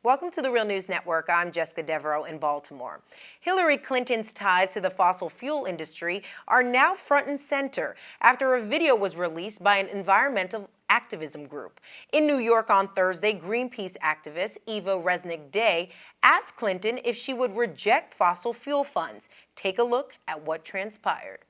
Welcome to the Real News Network. I'm Jessica Devereaux in Baltimore. Hillary Clinton's ties to the fossil fuel industry are now front and center after a video was released by an environmental activism group. In New York on Thursday, Greenpeace activist Eva Resnick Day asked Clinton if she would reject fossil fuel funds. Take a look at what transpired.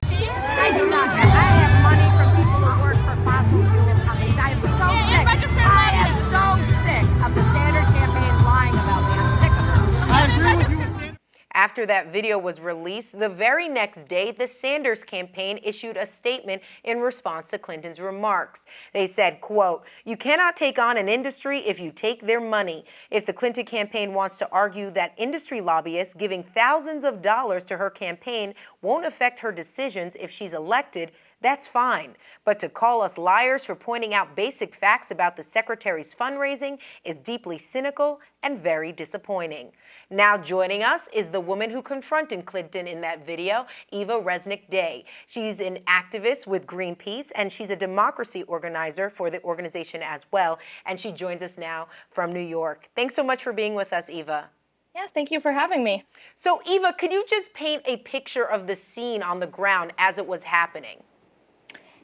I do not have. I have money from people who work for fossil fuel companies. I am so sick. I am so sick of the Sanders campaign lying about me. I'm sick of it. I agree with you. After that video was released, the very next day, the Sanders campaign issued a statement in response to Clinton's remarks. They said, quote, "You cannot take on an industry if you take their money. If the Clinton campaign wants to argue that industry lobbyists giving thousands of dollars to her campaign won't affect her decisions if she's elected, that's fine. But to call us liars for pointing out basic facts about the secretary's fundraising is deeply cynical and very disappointing." Now joining us is the woman who confronted Clinton in that video, Eva Resnick Day. She's an activist with Greenpeace, and she's a democracy organizer for the organization as well. And she joins us now from New York. Thanks so much for being with us, Eva. Yeah, thank you for having me. So Eva, could you just paint a picture of the scene on the ground as it was happening?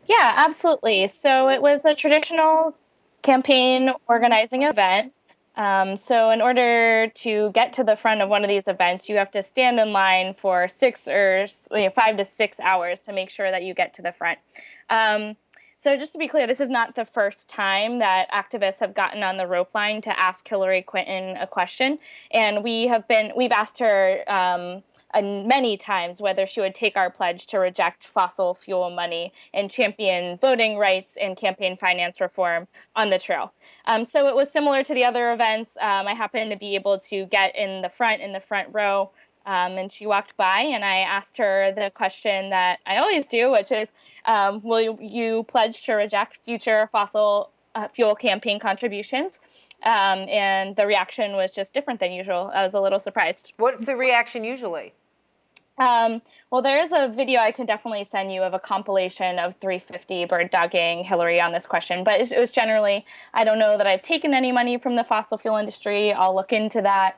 Yeah, absolutely. So it was a traditional campaign organizing event. So in order to get to the front of one of these events, you have to stand in line for 5 to 6 hours to make sure that you get to the front. So just to be clear, this is not the first time that activists have gotten on the rope line to ask Hillary Clinton a question, and we've asked her many times whether she would take our pledge to reject fossil fuel money and champion voting rights and campaign finance reform on the trail. So it was similar to the other events. I happened to be able to get in the front row, and she walked by, and I asked her the question that I always do, which is, will you pledge to reject future fossil fuel campaign contributions? And the reaction was just different than usual. I was a little surprised. What's the reaction usually? Well, there is a video I can definitely send you of a compilation of 350 bird dogging Hillary on this question, but it was generally, I don't know that I've taken any money from the fossil fuel industry. I'll look into that.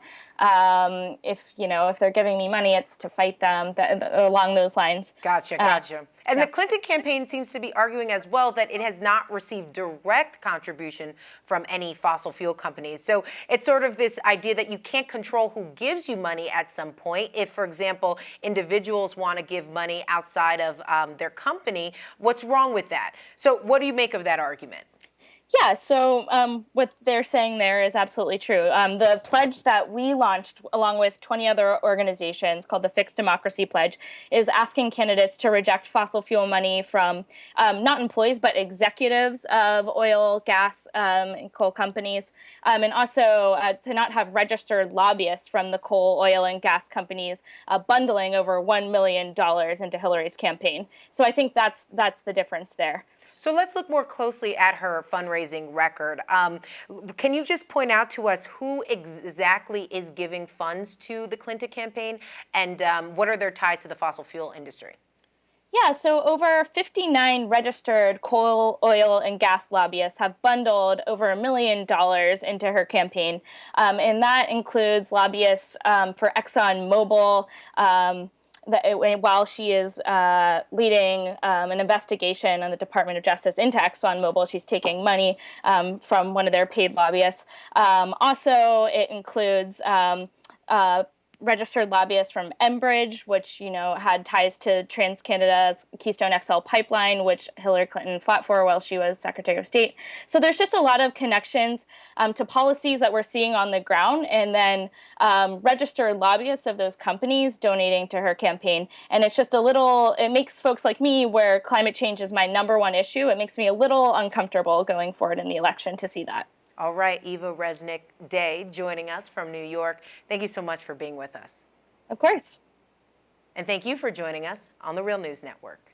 If they're giving me money, it's to fight them, along those lines. Gotcha. And the Clinton campaign seems to be arguing as well that it has not received direct contribution from any fossil fuel companies. So it's sort of this idea that you can't control who gives you money at some point. If, for example, individuals want to give money outside of their company, what's wrong with that? So what do you make of that argument? Yeah, so what they're saying there is absolutely true. The pledge that we launched, along with 20 other organizations, called the Fix Democracy Pledge, is asking candidates to reject fossil fuel money from not employees, but executives of oil, gas, and coal companies, and also to not have registered lobbyists from the coal, oil, and gas companies bundling over $1 million into Hillary's campaign. So I think that's the difference there. So let's look more closely at her fundraising record. Can you just point out to us who exactly is giving funds to the Clinton campaign, and what are their ties to the fossil fuel industry? Yeah, so over 59 registered coal, oil, and gas lobbyists have bundled over $1 million into her campaign, and that includes lobbyists for ExxonMobil, while she is leading an investigation on the Department of Justice into ExxonMobil, she's taking money from one of their paid lobbyists. Also, it includes registered lobbyists from Enbridge, which had ties to TransCanada's Keystone XL pipeline, which Hillary Clinton fought for while she was Secretary of State. So there's just a lot of connections to policies that we're seeing on the ground, and then registered lobbyists of those companies donating to her campaign. And it's just it makes folks like me, where climate change is my #1 issue, it makes me a little uncomfortable going forward in the election to see that. All right, Eva Resnick Day joining us from New York. Thank you so much for being with us. Of course. And thank you for joining us on the Real News Network.